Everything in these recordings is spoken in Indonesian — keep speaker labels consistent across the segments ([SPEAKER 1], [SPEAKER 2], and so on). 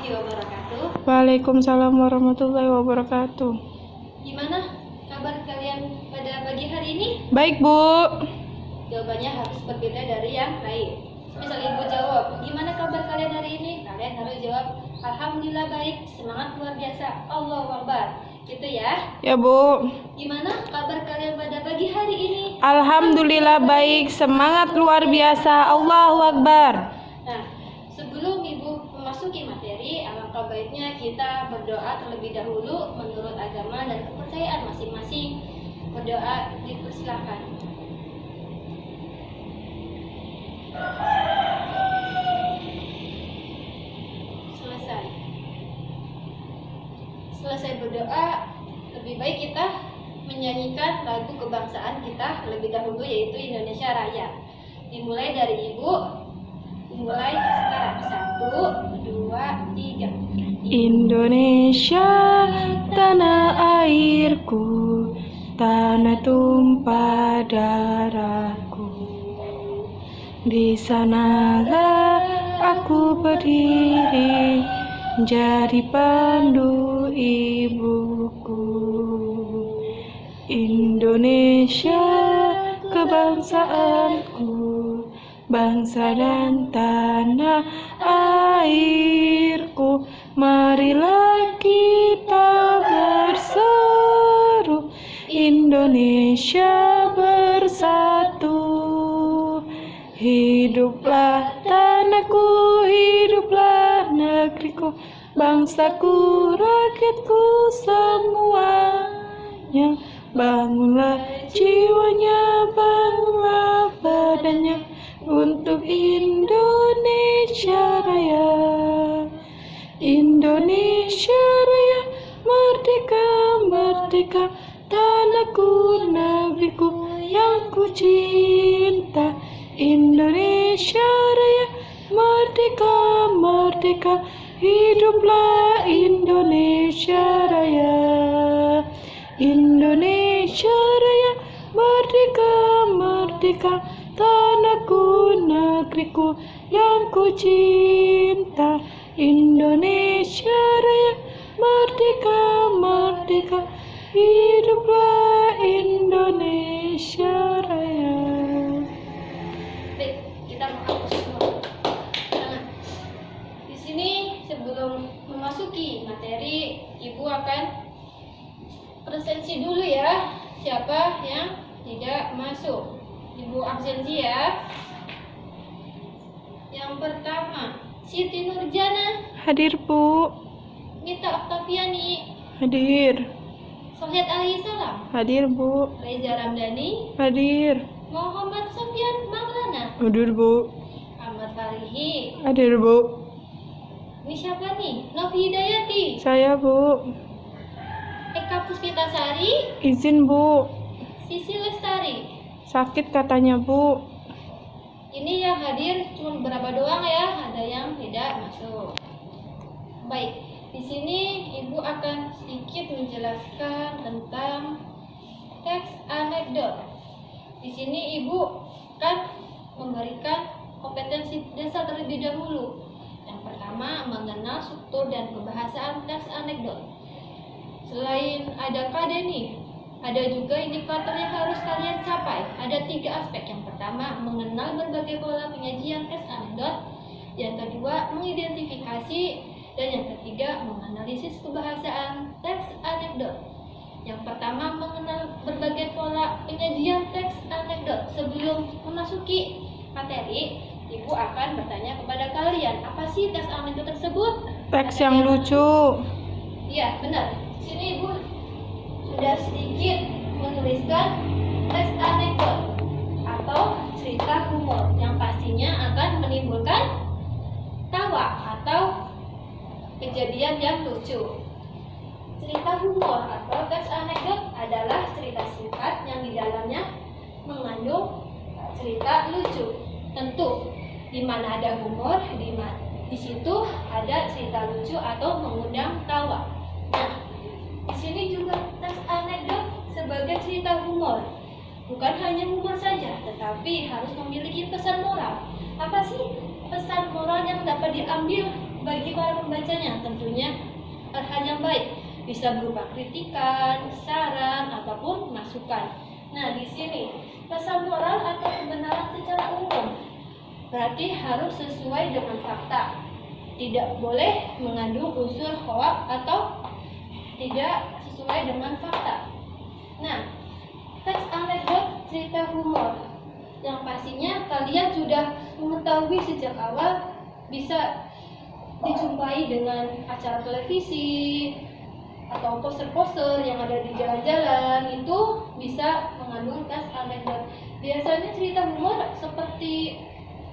[SPEAKER 1] warahmatullahi wabarakatuh.
[SPEAKER 2] Waalaikumsalam warahmatullahi wabarakatuh.
[SPEAKER 1] Gimana kabar kalian pada pagi hari ini?
[SPEAKER 2] Baik, Bu.
[SPEAKER 1] Jawabannya harus berbeda dari yang lain. Misal Ibu jawab, gimana kabar kalian hari ini? Kalian harus jawab, alhamdulillah baik, semangat luar biasa, Allahu Akbar. Gitu ya.
[SPEAKER 2] Ya, Bu.
[SPEAKER 1] Gimana kabar kalian pada pagi hari ini?
[SPEAKER 2] Alhamdulillah baik, semangat luar biasa, Allahu Akbar.
[SPEAKER 1] Nah, sebelum Ibu memasuki materi, alangkah baiknya kita berdoa terlebih dahulu menurut agama dan kepercayaan masing-masing. Berdoa dipersilakan. Selesai berdoa, lebih baik kita menyanyikan lagu kebangsaan kita terlebih dahulu, yaitu Indonesia Raya. Dimulai dari Ibu. Dimulai sekarang. 1, 2, 3.
[SPEAKER 2] Indonesia, tanah airku, tanah tumpah darahku. Di sanalah aku berdiri, jadi pandu ibuku. Indonesia, kebangsaanku, bangsa dan tanah airku. Marilah kita berseru, Indonesia bersatu. Hiduplah tanahku, hiduplah negeriku, bangsaku, rakyatku semuanya. Bangunlah jiwanya, bangunlah badannya untuk Indonesia Raya. Indonesia Raya, merdeka, merdeka, tanahku, negeriku yang ku cinta. Indonesia Raya, merdeka, merdeka, hiduplah Indonesia Raya. Indonesia Raya, merdeka, merdeka, tanahku, negeriku yang ku cinta. Indonesia Raya, merdeka, merdeka, hiduplah Indonesia Raya.
[SPEAKER 1] Baik, kita menghapus semua. Nah, di sini sebelum memasuki materi, Ibu akan presensi dulu ya, siapa yang tidak masuk. Ibu absensi ya. Yang pertama, Siti Nurjana.
[SPEAKER 2] Hadir, Bu.
[SPEAKER 1] Mita Oktaviani.
[SPEAKER 2] Hadir.
[SPEAKER 1] Sohiat Alaihissalam.
[SPEAKER 2] Hadir, Bu.
[SPEAKER 1] Reza Ramdhani.
[SPEAKER 2] Hadir.
[SPEAKER 1] Muhammad Sofyan Maulana.
[SPEAKER 2] Hadir, Bu.
[SPEAKER 1] Ahmad Farihi.
[SPEAKER 2] Hadir, Bu.
[SPEAKER 1] Ini siapa nih? Novi Hidayati.
[SPEAKER 2] Saya, Bu.
[SPEAKER 1] Eka Puspitasari.
[SPEAKER 2] Izin, Bu.
[SPEAKER 1] Sisi Lestari.
[SPEAKER 2] Sakit katanya, Bu.
[SPEAKER 1] Ini yang hadir cuma beberapa doang ya, ada yang tidak masuk. Baik, di sini Ibu akan sedikit menjelaskan tentang teks anekdot. Di sini Ibu akan memberikan kompetensi dasar terlebih dahulu. Yang pertama, mengenal struktur dan kebahasaan teks anekdot. Selain ada KD nih, ada juga indikator yang harus kalian capai. Ada 3 aspek. Yang pertama, mengenal berbagai pola penyajian teks anekdot. Yang kedua, mengidentifikasi. Dan yang ketiga, menganalisis kebahasaan teks anekdot. Yang pertama, mengenal berbagai pola penyajian teks anekdot. Sebelum memasuki materi, Ibu akan bertanya kepada kalian, apa sih teks anekdot tersebut?
[SPEAKER 2] Teks yang lucu.
[SPEAKER 1] Iya, benar. Di sini Ibu sudah sedikit menuliskan teks anekdot atau cerita humor yang pastinya akan menimbulkan tawa atau kejadian yang lucu. Cerita humor atau teks anekdot adalah cerita singkat yang di dalamnya mengandung cerita lucu. Tentu di mana ada humor, di situ ada cerita lucu atau mengundang tawa. Nah, di sini juga teks anekdot sebagai cerita humor. Bukan hanya humor saja, tetapi harus memiliki pesan moral. Apa sih pesan moral yang dapat diambil bagi para pembacanya, tentunya hal yang baik, bisa berupa kritikan, saran, ataupun masukan. Nah, di sini pesan moral atau kebenaran secara umum berarti harus sesuai dengan fakta, tidak boleh mengandung unsur hoak atau tidak sesuai dengan fakta. Nah, teks anekdot cerita humor yang pastinya kalian sudah mengetahui sejak awal, bisa dijumpai dengan acara televisi atau poster-poster yang ada di jalan-jalan, itu bisa mengandung teks anekdot. Biasanya cerita humor seperti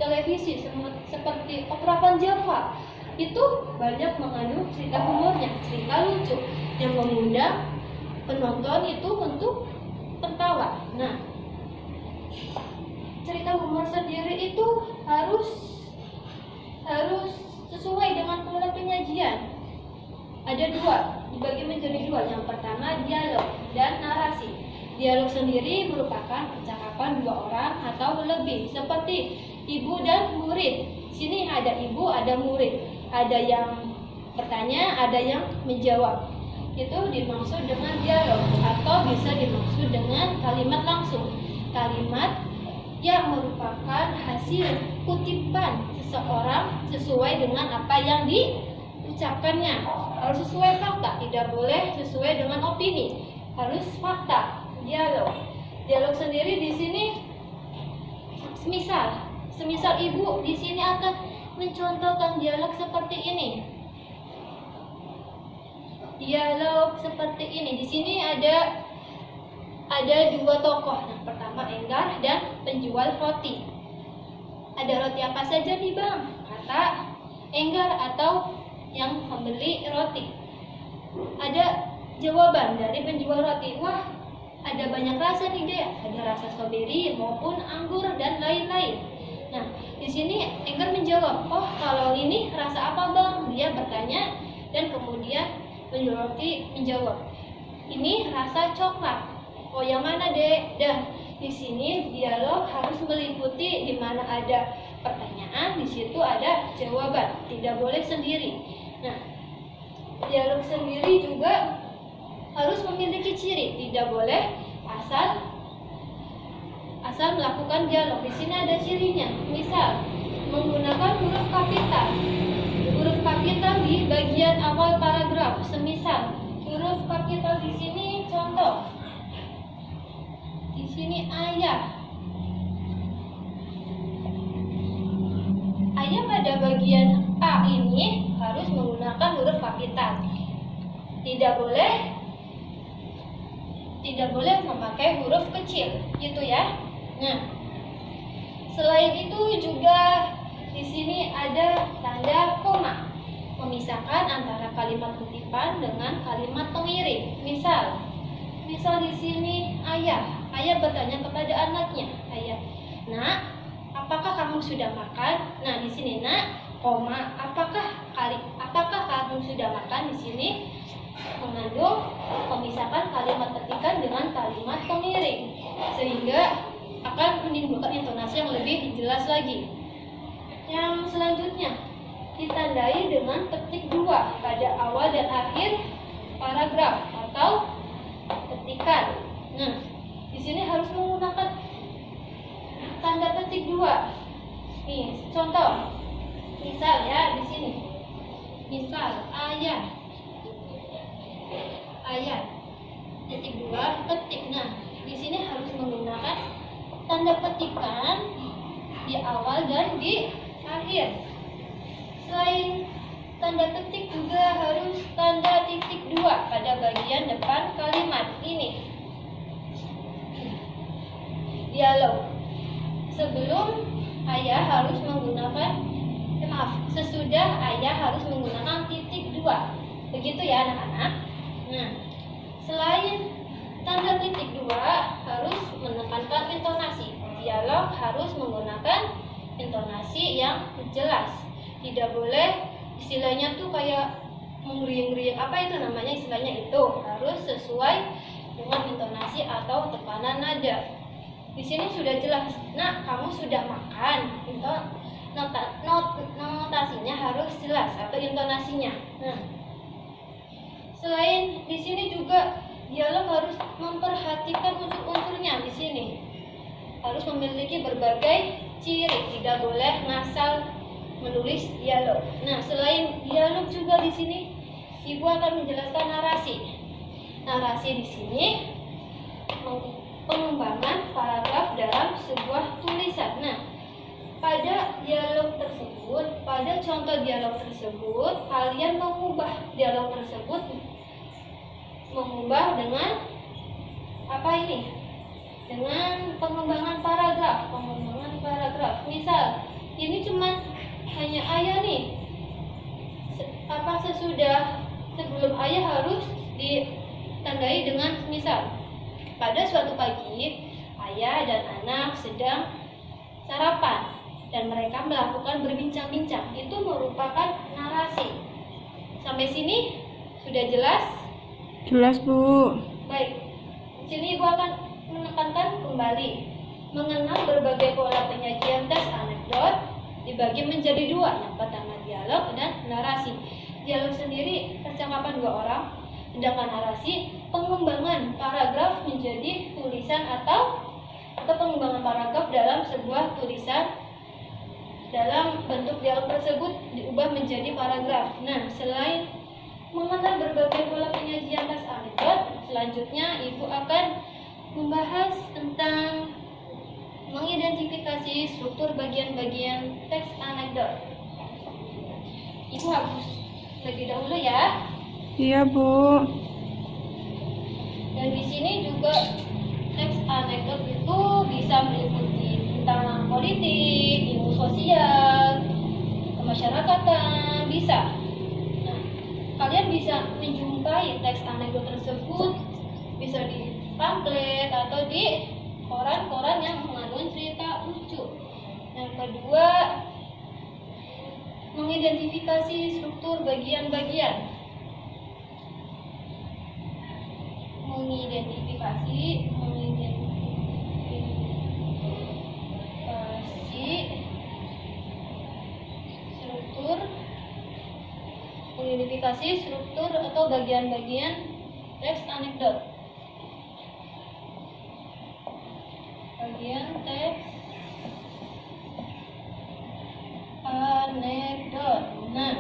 [SPEAKER 1] televisi, seperti Opera Van Java, itu banyak mengandung cerita humornya, cerita lucu yang mengundang penonton itu untuk tertawa. Nah, cerita humor sendiri itu harus sesuai dengan pola penyajian. Ada dua, dibagi menjadi dua. Yang pertama dialog dan narasi. Dialog sendiri merupakan percakapan dua orang atau lebih, seperti ibu dan murid. Sini ada ibu, ada murid, ada yang bertanya, ada yang menjawab. Itu dimaksud dengan dialog, atau bisa dimaksud dengan kalimat langsung. Kalimat yang merupakan hasil kutipan seseorang sesuai dengan apa yang diucapkannya. Harus sesuai fakta, tidak boleh sesuai dengan opini. Harus fakta. Dialog sendiri di sini semisal ibu di sini akan mencontohkan dialog seperti ini. Dialog seperti ini. Di sini ada dua tokoh. Yang pertama Enggar dan penjual roti. Ada roti apa saja nih bang? Kata Enggar atau yang membeli roti. Ada jawaban dari penjual roti. Wah, ada banyak rasa nih dek. Ada rasa stroberi maupun anggur dan lain-lain. Nah, di sini Enggar menjawab, oh kalau ini rasa apa bang? Dia bertanya dan kemudian penjual roti menjawab, ini rasa coklat. Oh yang mana dek? Dan di sini dialog harus meliputi, di mana ada pertanyaan, di situ ada jawaban, tidak boleh sendiri. Nah, dialog sendiri juga harus memiliki ciri, tidak boleh asal melakukan dialog. Di sini ada cirinya, misal menggunakan huruf kapital. Huruf kapital di bagian awal paragraf, semisal huruf kapital di sini contoh. Di sini ayah. Ayah pada bagian A ini harus menggunakan huruf kapital. Tidak boleh memakai huruf kecil, gitu ya. Nah, selain itu juga di sini ada tanda koma, memisahkan antara kalimat kutipan dengan kalimat pengiring. Misal di sini ayah bertanya kepada anaknya, ayah, nak, apakah kamu sudah makan? Nah, di sini nak, koma, apakah kamu sudah makan? Di sini mengandung memisahkan kalimat ketikan dengan kalimat pengiring, sehingga akan menimbulkan intonasi yang lebih jelas lagi. Yang selanjutnya ditandai dengan petik dua pada awal dan akhir paragraf atau ketikan. Nah, di sini harus menggunakan tanda petik dua. Nih, contoh. Misal ya di sini. Misal ayah titik dua petik. Nah, di sini harus menggunakan tanda petikan di awal dan di akhir. Selain tanda ketik juga harus tanda titik dua pada bagian depan kalimat ini. Dialog. Sebelum ayah harus menggunakan sesudah ayah harus menggunakan titik dua. Begitu ya anak-anak. Nah, selain tanda titik dua harus menekankan intonasi. Dialog harus menggunakan intonasi yang jelas. Tidak boleh istilahnya tuh kayak mengeriang-riang, apa itu namanya istilahnya, itu harus sesuai dengan intonasi atau tekanan nada. Di sini sudah jelas, nak kamu sudah makan. notasinya harus jelas atau intonasinya. Nah, selain di sini juga dialog harus memperhatikan unsur-unsurnya di sini. Harus memiliki berbagai ciri, tidak boleh ngasal menulis dialog. Nah, selain dialog juga di sini Ibu akan menjelaskan narasi. Narasi di sini pengembangan paragraf dalam sebuah tulisan. Nah, pada dialog tersebut, pada contoh dialog tersebut, kalian mengubah dialog tersebut, mengubah dengan apa ini? Dengan pengembangan paragraf. Misal, ini cuman hanya ayah nih. Sebelum ayah harus ditandai dengan misal. Pada suatu pagi, ayah dan anak sedang sarapan dan mereka melakukan berbincang-bincang. Itu merupakan narasi. Sampai sini sudah jelas?
[SPEAKER 2] Jelas, Bu.
[SPEAKER 1] Baik. Di sini Ibu akan menekankan kembali mengenal berbagai pola penyajian teks anekdot dibagi menjadi dua. Yang pertama dialog dan narasi. Dialog sendiri percakapan dua orang, sedangkan narasi pengembangan paragraf menjadi tulisan atau pengembangan paragraf dalam sebuah tulisan dalam bentuk dialog tersebut diubah menjadi paragraf. Nah, selain mengenal berbagai pola penyajian teks anekdot, selanjutnya Ibu akan membahas tentang mengidentifikasi struktur bagian-bagian teks anekdot. Ibu harus lebih dahulu ya.
[SPEAKER 2] Iya, Bu.
[SPEAKER 1] Dan di sini juga teks anekdot itu bisa meliputi tentang politik, ilmu sosial, kemasyarakatan, bisa. Nah, kalian bisa menjumpai teks anekdot tersebut bisa di pamflet atau di koran-koran yang mengandung cerita lucu. Yang kedua, mengidentifikasi struktur bagian-bagian. Mengidentifikasi struktur atau bagian-bagian teks anekdot. Bagian teks anekdot. Nah,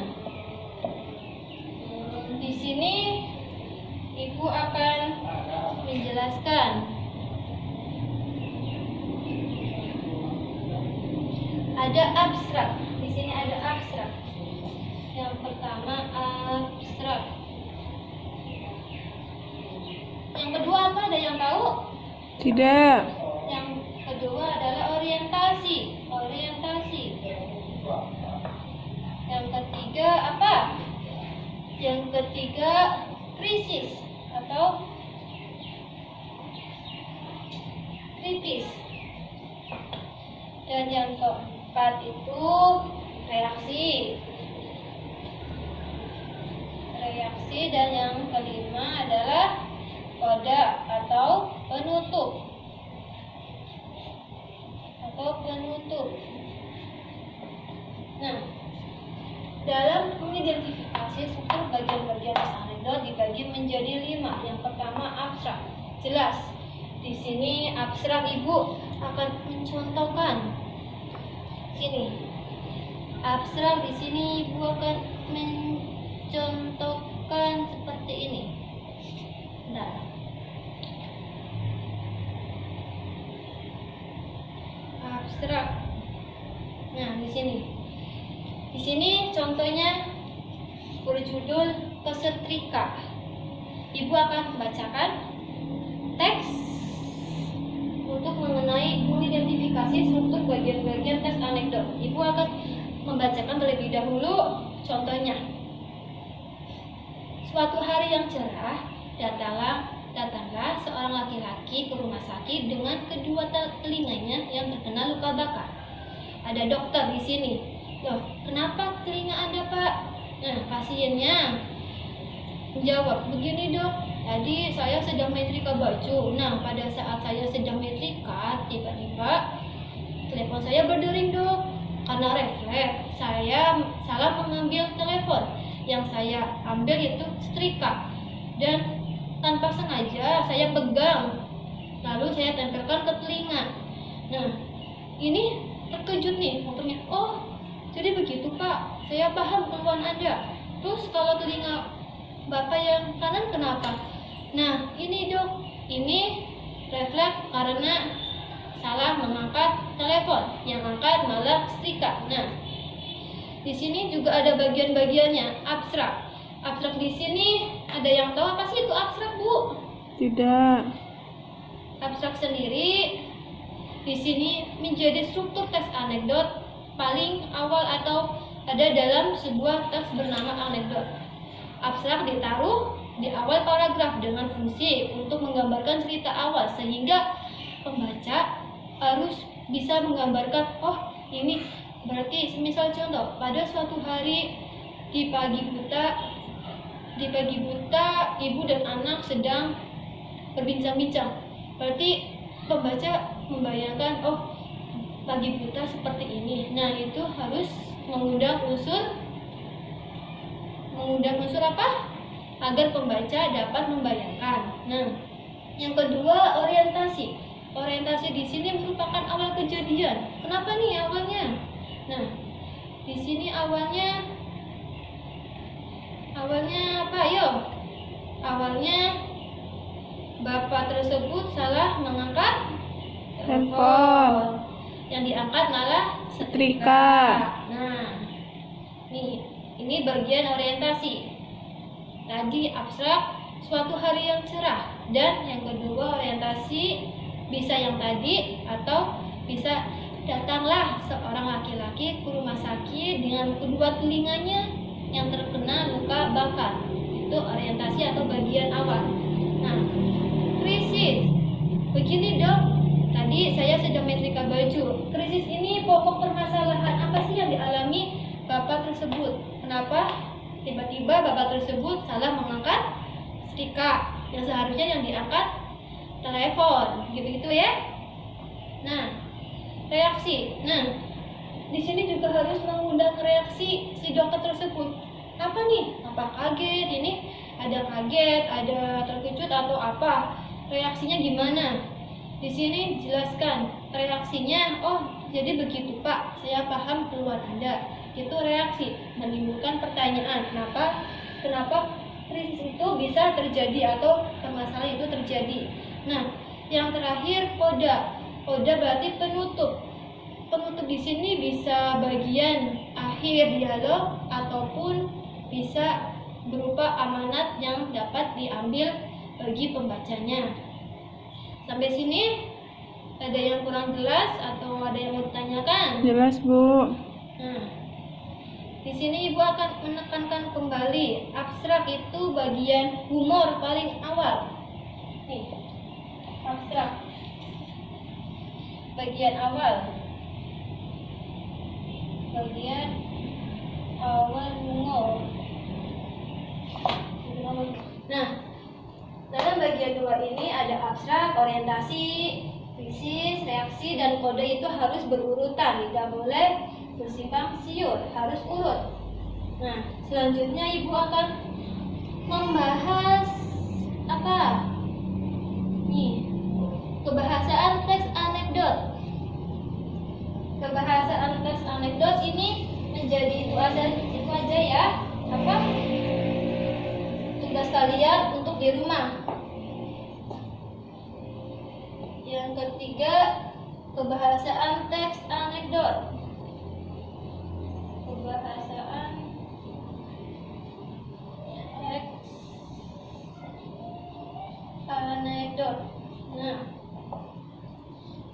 [SPEAKER 1] di sini Ibu akan menjelaskan ada abstrak. Di sini ada abstrak. Yang pertama abstrak. Yang kedua apa? Ada yang tahu?
[SPEAKER 2] Tidak.
[SPEAKER 1] Yang kedua adalah orientasi. Yang ketiga apa? Yang ketiga krisis atau kritis. Dan yang keempat itu reaksi. Dan yang kelima adalah koda atau penutup. Nah, dalam mengidentifikasi struktur bagian-bagian teks anekdot dibagi menjadi 5. Yang pertama abstrak, jelas. Di sini abstrak Ibu akan mencontohkan. Sini. Abstrak di sini Ibu akan mencontohkan seperti ini. Nah, abstrak. Nah, di sini. Di sini contohnya berjudul Kesetrika. Ibu akan membacakan teks untuk mengidentifikasi struktur bagian-bagian teks anekdot. Ibu akan membacakan terlebih dahulu contohnya. Suatu hari yang cerah, datanglah seorang laki-laki ke rumah sakit dengan kedua telinganya yang terkena luka bakar. Ada dokter di sini. Loh, kenapa telinga Anda, Pak? Nah, pasiennya menjawab, begini dok, tadi saya sedang metrika baju. Nah, pada saat saya sedang metrika, tiba-tiba telepon saya berdering dok. Karena refleks, saya salah mengambil telepon. Yang saya ambil itu setrika, dan tanpa sengaja saya pegang, lalu saya tempelkan ke telinga. Nah, ini terkejut nih motornya. Oh, jadi begitu Pak, saya paham keluhan Anda. Terus kalau telinga Bapak yang kanan kenapa? Nah, ini dok, ini refleks karena salah mengangkat telepon, yang angkat malah setrika. Nah, di sini juga ada bagian-bagiannya, abstrak. Abstrak di sini ada yang tahu apa sih itu abstrak, Bu?
[SPEAKER 2] Tidak.
[SPEAKER 1] Abstrak sendiri di sini menjadi struktur teks anekdot paling awal atau ada dalam sebuah teks bernama anekdot. Abstrak ditaruh di awal paragraf dengan fungsi untuk menggambarkan cerita awal, sehingga pembaca harus bisa menggambarkan, oh ini berarti semisal contoh, pada suatu hari di pagi buta ibu dan anak sedang berbincang-bincang. Berarti pembaca membayangkan, oh pagi buta seperti ini. Nah, itu harus mengundang unsur apa? Agar pembaca dapat membayangkan. Nah, yang kedua, orientasi. Orientasi di sini merupakan awal kejadian. Kenapa nih awalnya? Nah, di sini awalnya apa? Yo, awalnya bapak tersebut salah mengangkat telepon. Yang diangkat malah
[SPEAKER 2] Setrika.
[SPEAKER 1] Nah, ini bagian orientasi. Tadi abstrak, suatu hari yang cerah, dan yang kedua orientasi bisa yang tadi atau bisa datanglah seorang laki-laki ke rumah sakit dengan kedua telinganya yang terkena luka bakar. Itu orientasi atau bagian awal. Nah, krisis. Begini dok, tadi saya sedang menyetrika baju. Krisis ini pokok permasalahan apa sih yang dialami bapak tersebut? Kenapa tiba-tiba bapak tersebut salah mengangkat setrika yang seharusnya yang diangkat telepon, gitu-gitu ya. Nah, reaksi. Nah, di sini juga harus mengundang reaksi si dokter tersebut. Apa nih? Apa kaget? Ini ada kaget, ada terkejut atau apa? Reaksinya gimana? Di sini jelaskan reaksinya. Oh, jadi begitu Pak. Saya paham keluhan Anda. Itu reaksi, menimbulkan pertanyaan. Kenapa krisis itu bisa terjadi atau permasalahan itu terjadi? Nah, yang terakhir koda. Koda berarti penutup. Penutup di sini bisa bagian akhir dialog ataupun bisa berupa amanat yang dapat diambil bagi pembacanya. Sampai sini ada yang kurang jelas atau ada yang mau ditanyakan?
[SPEAKER 2] Jelas, Bu.
[SPEAKER 1] Nah, di sini Ibu akan menekankan kembali, abstrak itu bagian humor paling awal. Nih, abstrak bagian awal. Bagian awal humor. Nah, dalam bagian dua ini ada abstrak, orientasi, krisis, reaksi, dan kode itu harus berurutan, tidak boleh bersimpang siur, harus urut. Nah, selanjutnya Ibu akan membahas apa? Nih, kebahasaan teks anekdot. Kebahasaan teks anekdot ini menjadi itu aja ya. Apa? Tugas kalian untuk di rumah. Yang ketiga, kebahasaan teks anekdot. Kebahasaan teks anekdot. Nah,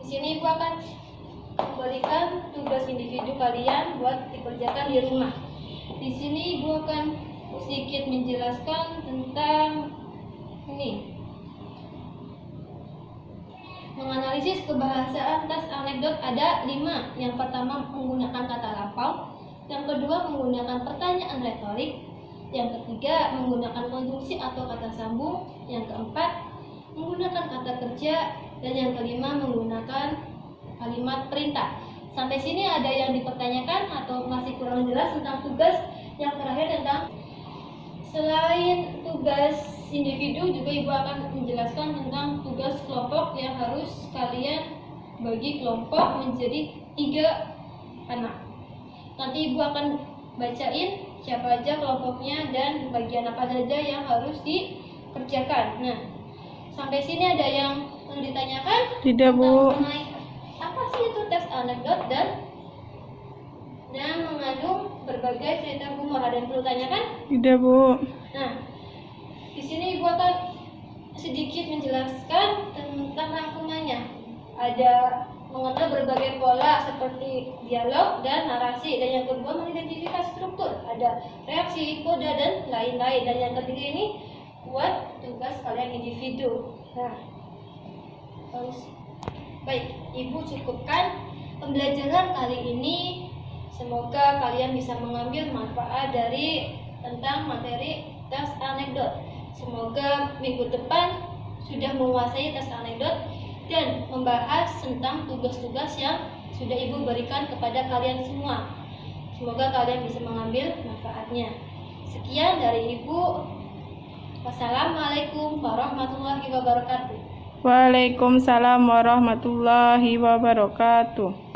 [SPEAKER 1] di sini Ibu akan memberikan tugas individu kalian buat dikerjakan di rumah. Di sini Ibu akan sedikit menjelaskan tentang ini. Menganalisis kebahasaan teks anekdot ada 5. Yang pertama menggunakan kata lampau, yang kedua menggunakan pertanyaan retorik, yang ketiga menggunakan konjungsi atau kata sambung, yang keempat menggunakan kata kerja, dan yang kelima menggunakan kalimat perintah. Sampai sini ada yang dipertanyakan atau masih kurang jelas tentang tugas yang terakhir tentang selain tugas individu juga Ibu akan menjelaskan tentang tugas kelompok yang harus kalian bagi kelompok menjadi 3 anak. Nanti Ibu akan bacain siapa aja kelompoknya dan bagian apa saja yang harus dikerjakan. Nah, sampai sini ada yang ditanyakan?
[SPEAKER 2] Tidak, Bu.
[SPEAKER 1] Mengenai apa sih itu teks anekdot dan mengandung berbagai cerita humor? Ada yang perlu tanyakan?
[SPEAKER 2] Tidak, Bu.
[SPEAKER 1] Nah, di sini Ibu akan sedikit menjelaskan tentang rangkumannya. Ada mengenal berbagai pola seperti dialog dan narasi, dan yang kedua mengidentifikasi struktur, ada reaksi, kode, dan lain-lain. Dan yang ketiga ini buat tugas kalian individu. Nah, baik, Ibu cukupkan pembelajaran kali ini. Semoga kalian bisa mengambil manfaat dari tentang materi tes anekdot. Semoga minggu depan sudah menguasai tes anekdot dan membahas tentang tugas-tugas yang sudah Ibu berikan kepada kalian semua. Semoga kalian bisa mengambil manfaatnya. Sekian dari Ibu. Wassalamualaikum warahmatullahi wabarakatuh.
[SPEAKER 2] Waalaikumsalam warahmatullahi wabarakatuh.